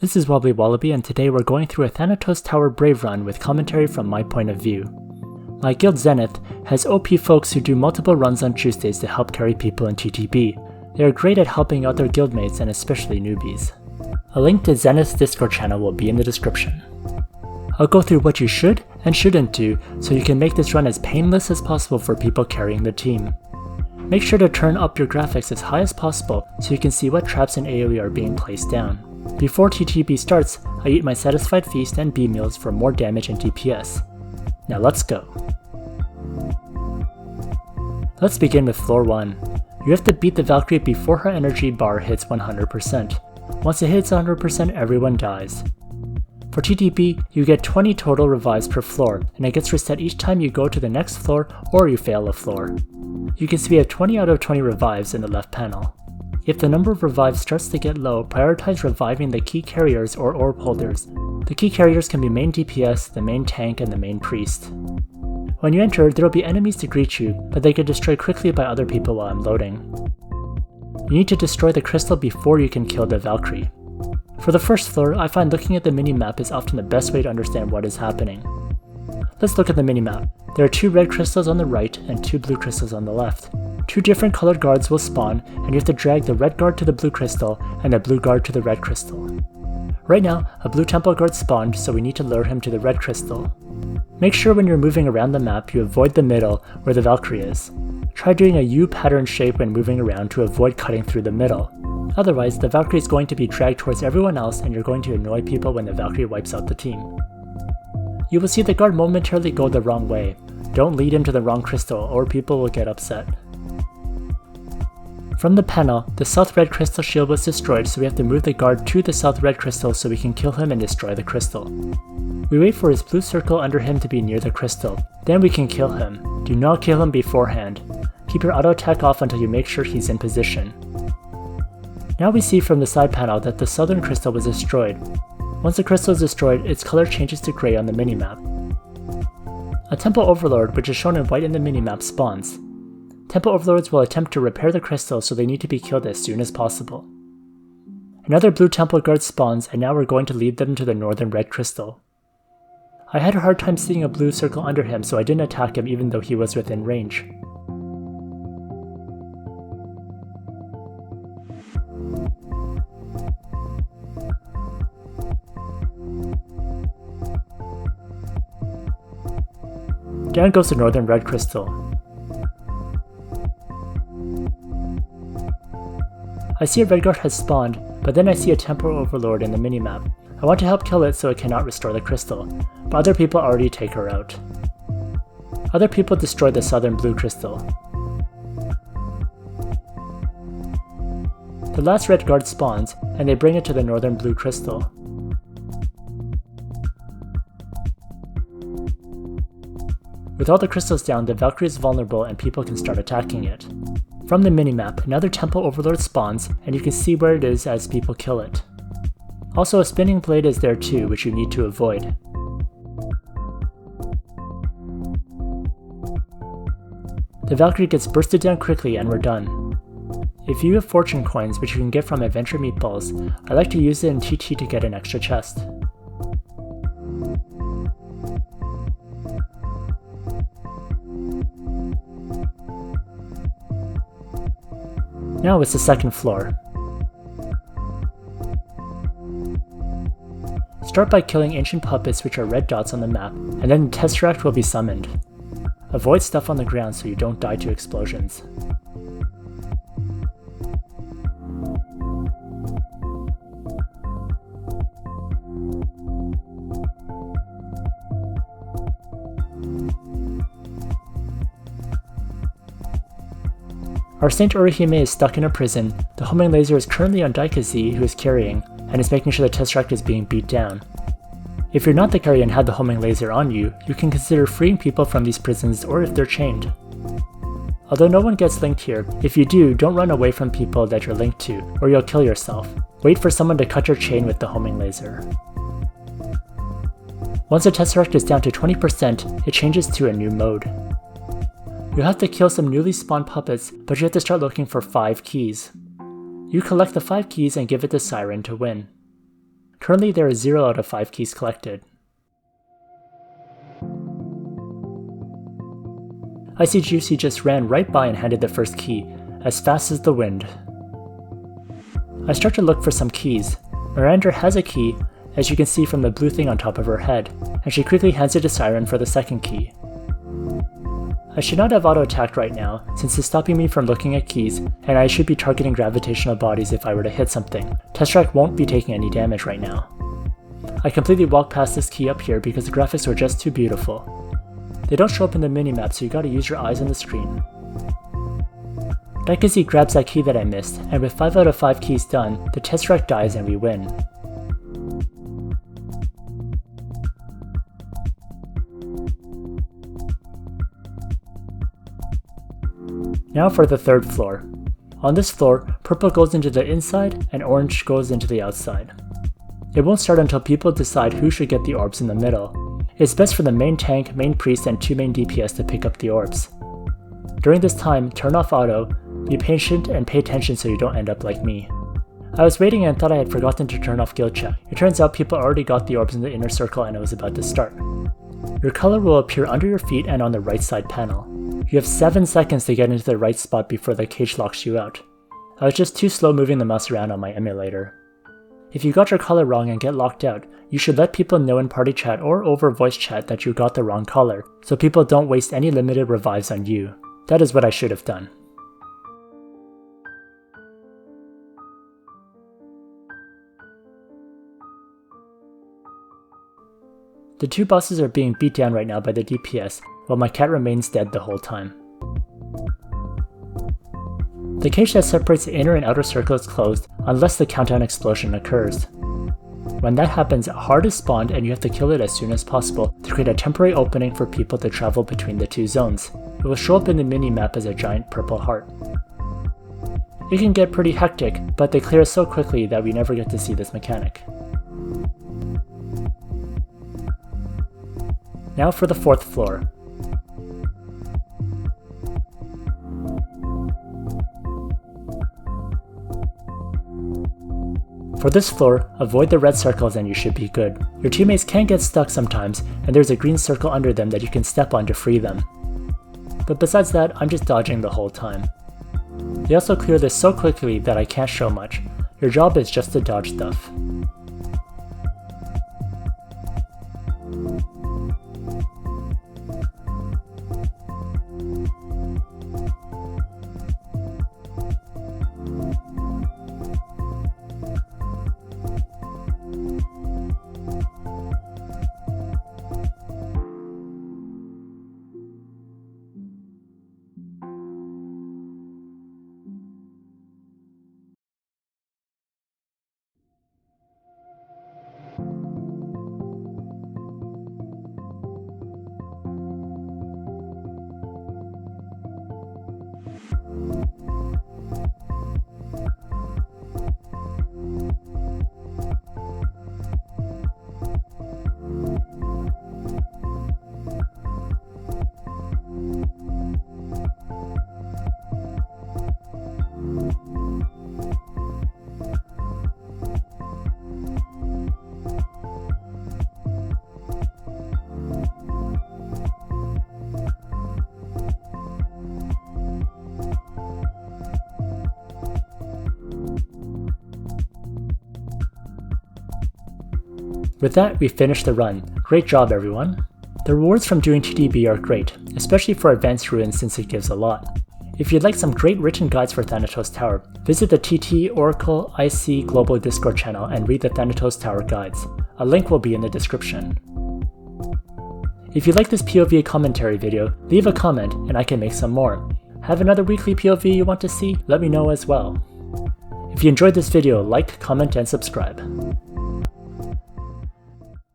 This is Wobbly Wallaby, and today we're going through a Thanatos Tower Brave run with commentary from my point of view. My guild Zenith has OP folks who do multiple runs on Tuesdays to help carry people in TTB. They are great at helping out their guildmates and especially newbies. A link to Zenith's Discord channel will be in the description. I'll go through what you should and shouldn't do so you can make this run as painless as possible for people carrying the team. Make sure to turn up your graphics as high as possible so you can see what traps and AoE are being placed down. Before TTB starts, I eat my Satisfied Feast and B meals for more damage and DPS. Now let's go. Let's begin with floor 1. You have to beat the Valkyrie before her energy bar hits 100%. Once it hits 100%, everyone dies. For TTB, you get 20 total revives per floor, and it gets reset each time you go to the next floor or you fail a floor. You can see we have 20 out of 20 revives in the left panel. If the number of revives starts to get low, prioritize reviving the key carriers or orb holders. The key carriers can be main DPS, the main tank, and the main priest. When you enter, there will be enemies to greet you, but they get destroyed quickly by other people while I'm loading. You need to destroy the crystal before you can kill the Valkyrie. For the first floor, I find looking at the minimap is often the best way to understand what is happening. Let's look at the minimap. There are 2 red crystals on the right and 2 blue crystals on the left. 2 different colored guards will spawn, and you have to drag the red guard to the blue crystal and the blue guard to the red crystal. Right now, a blue temple guard spawned, so we need to lure him to the red crystal. Make sure when you're moving around the map you avoid the middle where the Valkyrie is. Try doing a U pattern shape when moving around to avoid cutting through the middle. Otherwise, the Valkyrie is going to be dragged towards everyone else and you're going to annoy people when the Valkyrie wipes out the team. You will see the guard momentarily go the wrong way. Don't lead him to the wrong crystal or people will get upset. From the panel, the south red crystal shield was destroyed, so we have to move the guard to the south red crystal so we can kill him and destroy the crystal. We wait for his blue circle under him to be near the crystal, then we can kill him. Do not kill him beforehand. Keep your auto attack off until you make sure he's in position. Now we see from the side panel that the southern crystal was destroyed. Once the crystal is destroyed, its color changes to gray on the minimap. A Temple Overlord, which is shown in white in the minimap, spawns. Temple Overlords will attempt to repair the crystal, so they need to be killed as soon as possible. Another blue temple guard spawns, and now we're going to lead them to the northern red crystal. I had a hard time seeing a blue circle under him, so I didn't attack him even though he was within range. Down goes the northern red crystal. I see a red guard has spawned, but then I see a Temporal Overlord in the minimap. I want to help kill it so it cannot restore the crystal, but other people already take her out. Other people destroy the southern blue crystal. The last red guard spawns, and they bring it to the northern blue crystal. With all the crystals down, the Valkyrie is vulnerable and people can start attacking it. From the minimap, another Temple Overlord spawns, and you can see where it is as people kill it. Also, a spinning blade is there too, which you need to avoid. The Valkyrie gets bursted down quickly and we're done. If you have fortune coins, which you can get from Adventure Meatballs, I like to use it in TT to get an extra chest. Now it's the second floor. Start by killing ancient puppets, which are red dots on the map, and then the Tesseract will be summoned. Avoid stuff on the ground so you don't die to explosions. Our Saint Urahime is stuck in a prison. The homing laser is currently on Daikazi, who is carrying, and is making sure the Tesseract is being beat down. If you're not the carrier and have the homing laser on you, you can consider freeing people from these prisons or if they're chained. Although no one gets linked here, if you do, don't run away from people that you're linked to, or you'll kill yourself. Wait for someone to cut your chain with the homing laser. Once the Tesseract is down to 20%, it changes to a new mode. You'll have to kill some newly spawned puppets, but you have to start looking for 5 keys. You collect the 5 keys and give it to Siren to win. Currently there are 0 out of 5 keys collected. Icy Juicy just ran right by and handed the first key, as fast as the wind. I start to look for some keys. Miranda has a key, as you can see from the blue thing on top of her head, and she quickly hands it to Siren for the second key. I should not have auto-attacked right now, since it's stopping me from looking at keys, and I should be targeting gravitational bodies if I were to hit something. Tesseract won't be taking any damage right now. I completely walked past this key up here because the graphics were just too beautiful. They don't show up in the minimap, so you gotta use your eyes on the screen. Daikazee grabs that key that I missed, and with 5 out of 5 keys done, the Tesseract dies and we win. Now for the third floor. On this floor, purple goes into the inside and orange goes into the outside. It won't start until people decide who should get the orbs in the middle. It's best for the main tank, main priest, and 2 main DPS to pick up the orbs. During this time, turn off auto, be patient, and pay attention so you don't end up like me. I was waiting and thought I had forgotten to turn off guild chat. It turns out people already got the orbs in the inner circle and it was about to start. Your color will appear under your feet and on the right side panel. You have 7 seconds to get into the right spot before the cage locks you out. I was just too slow moving the mouse around on my emulator. If you got your color wrong and get locked out, you should let people know in party chat or over voice chat that you got the wrong color, so people don't waste any limited revives on you. That is what I should have done. The 2 bosses are being beat down right now by the DPS, while my cat remains dead the whole time. The cage that separates the inner and outer circle is closed unless the countdown explosion occurs. When that happens, a heart is spawned and you have to kill it as soon as possible to create a temporary opening for people to travel between the 2 zones. It will show up in the mini-map as a giant purple heart. It can get pretty hectic, but they clear so quickly that we never get to see this mechanic. Now for the 4th floor. For this floor, avoid the red circles and you should be good. Your teammates can get stuck sometimes, and there's a green circle under them that you can step on to free them. But besides that, I'm just dodging the whole time. They also clear this so quickly that I can't show much. Your job is just to dodge stuff. With that, we finished the run. Great job everyone! The rewards from doing TTB are great, especially for advanced ruins since it gives a lot. If you'd like some great written guides for Thanatos Tower, visit the TT Oracle IC Global Discord channel and read the Thanatos Tower guides. A link will be in the description. If you like this POV commentary video, leave a comment and I can make some more. Have another weekly POV you want to see? Let me know as well. If you enjoyed this video, like, comment, and subscribe.